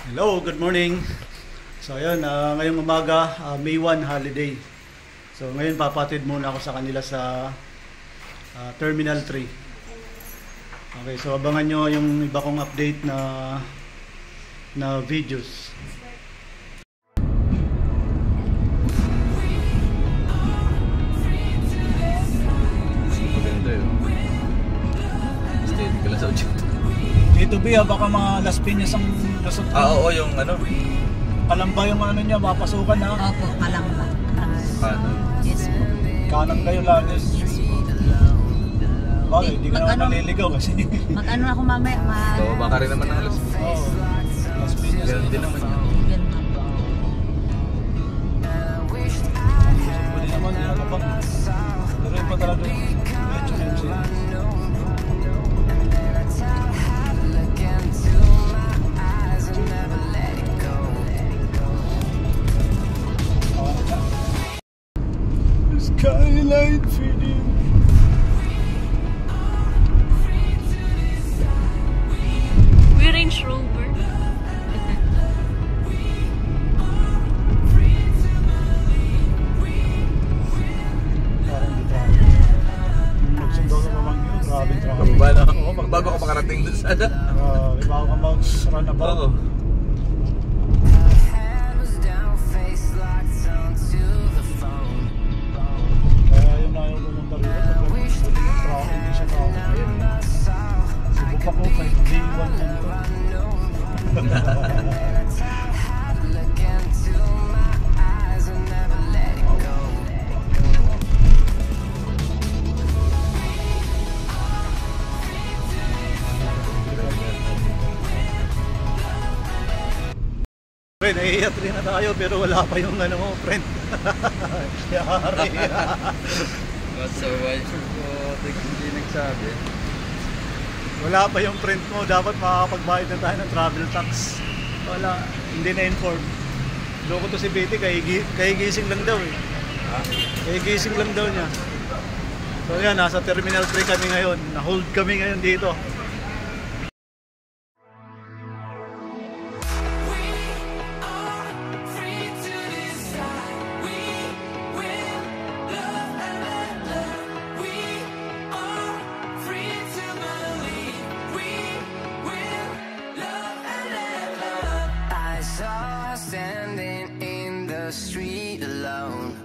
Hello, good morning. So ayun, ngayong umaga, May 1 holiday. So ngayon papatid muna ako sa kanila sa Terminal 3. Okay, so abangan nyo yung iba kong update na videos. Maganda yun. Steady ka lang sa ujit. Dito ba, baka mga Las Piñas ang lasot. Oo, yung ano. Kalamba yung ano niya, mapasukan ha. Opo, kalamba. Ano? Yes po. Kanan kayo lagi. Bakit? Hindi ka naman naliligaw kasi. Mag-ano ako mamaya? Oo, baka rin naman ang alas. Oo. Las Piñas. Ganun din naman yun. Yan ma'am. Pwede naman yung ano ba? Pero iba talaga yung HMC. Skyline feeding. We Range Rover. Parang di tayo. Nagsundaw sa Pamangyo, grabe traffic. Kung ba, no? Oo, Bago ka makarating dun sa ano. bago ka mag-runabout. Oo. Kaya yung na yung pumunta rito, pag hindi siya traffic. Subo pa ko kay Day 1 yan ito. Pre, naiiyak rin na tayo pero wala pa yung ano mo, friend. Yari. So, hindi nagsabi. Wala pa yung friend mo, dapat makakapagbayad na tayo ng travel tax. Wala, hindi na-inform. Loko to si Betty, kahigising lang daw eh. Ha? Kahigising lang daw niya. So yan, nasa Terminal 3 kami ngayon. Na-hold kami ngayon dito. Standing in the street alone.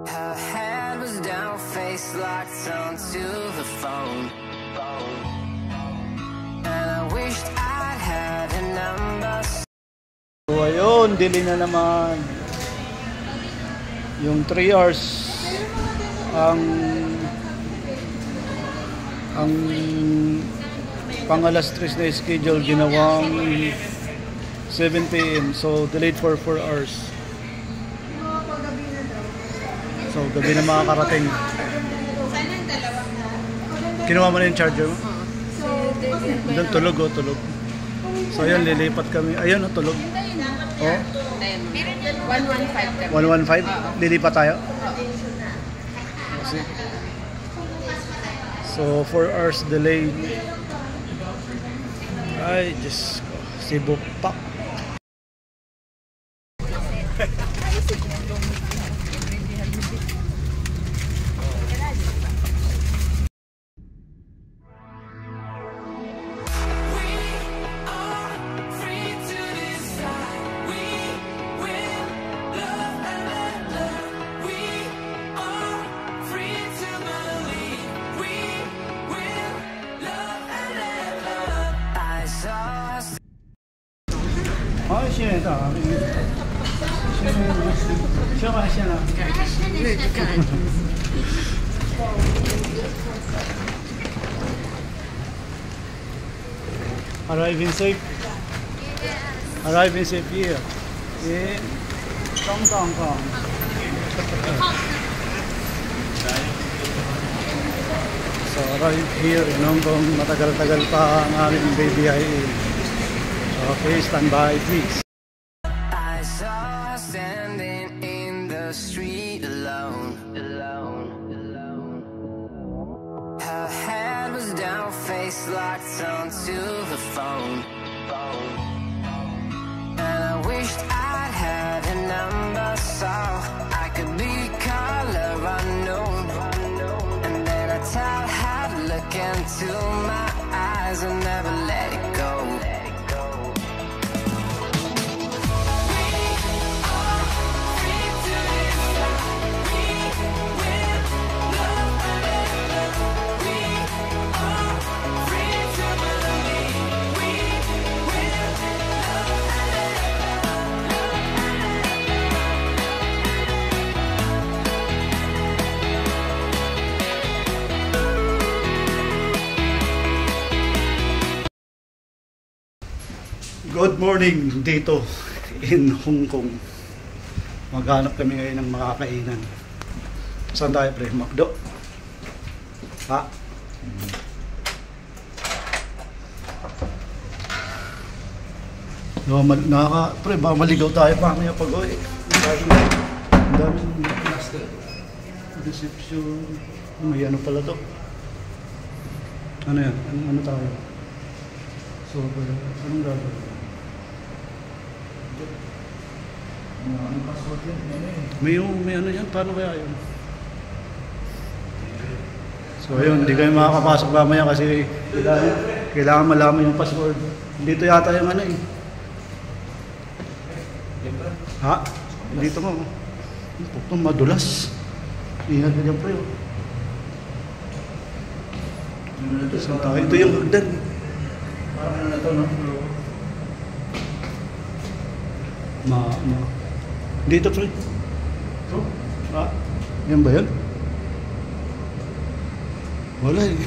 Her head was down, face locked onto the phone. And I wished I had a number. So ayun, delay na naman. Yung 3 hours ang pang alas 3 na schedule, ginawang 7 PM. So delayed for 4 hours. So gabi na makakarating. Kinuha mo na yung charger mo? Doon tulog, oh, tulog. So ayun, lilipat kami. Ayun, oh, tulog. Oh, 115 115. Lilipat tayo. Kasi so 4 hours delay. Ay, Diyos ko. Cebu pa. Oh, 现在啊，小花线了。Arriving safe. Arriving safe here in Hong Kong. So arrive here in Hong Kong. Matagal-tagal pa ang aming BBIA. Okay, stand by please. I saw her standing in the street alone. Her head was down. face locked onto the phone. And I wished I'd had a number so I could be color unknown. And then I tell her to look into my eyes and never let it go. Good morning dito in Hong Kong. Maghanap kami ngayon ng makakainan. Saan tayo, pre? McDo? Ha? No, pre, baka maligaw tayo pa kami pag uwi. Ang daming reception. May ano pala to? Ano yan? Ano tayo? So, anong gagawin? May ano yan, paano kaya yun? So ayun, hindi kayo makakapasok mamaya kasi kailangan malaman yung password. Dito yata yung ano eh. Ha? Dito mo. Ito madulas. Ingat ka dyan, pre. Saan tayo? Ito yung hagdan. Parang ano na ito, no? Dito, pre. Ah, yan ba yan? Wala eh.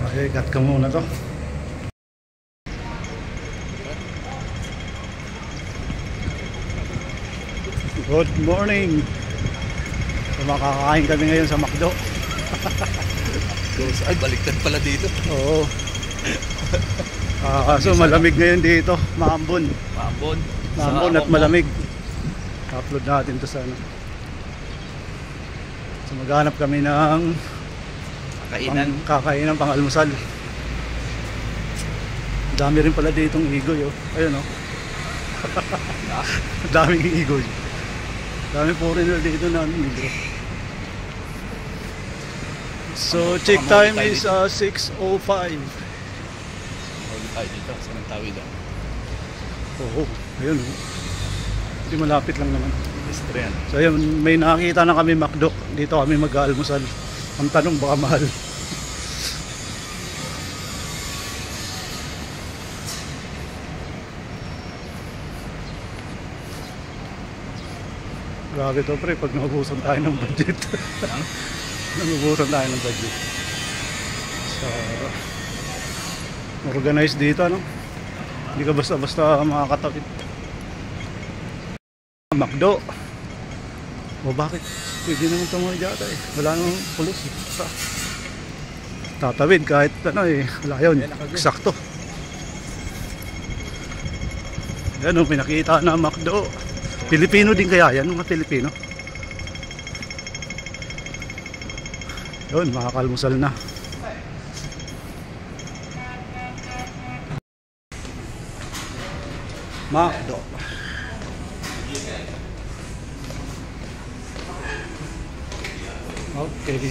Okay, cut ka muna to. Good morning. So, makakain kami ngayon sa McDo. Ay, baliktad pala dito. Oo. Kaso malamig ngayon dito, maambon. Maambon at malamig. Upload natin to sa ano. So maghanap kami ng kakainan pang almusal. Dami rin pala ditong igoy, oh. Ayun, oh. Daming igoy. Dami foreigner dito na negro. So check time is 6:05. Tayo dito, saan ang tawid ah? Oo, ayun, oh. Hindi malapit lang naman. Estrian. So ayun, may nakita na kami McDo. Dito kami mag-aalmusal. Ang tanong, baka mahal. Grabe to, pre, pag naubusan tayo ng budget. Naubusan tayo ng budget. So organized dito, no? Hindi ka basta-basta makakatawid. McDo. O bakit? Pwede naman tumawid yata eh. Wala namang pulis eh. Tatawid kahit ano eh. Wala yun. Eksakto. Yan o, pinakita na McDo. Pilipino din kaya yan, mga Pilipino. Yun, makakalmusal na. McDo. Okay.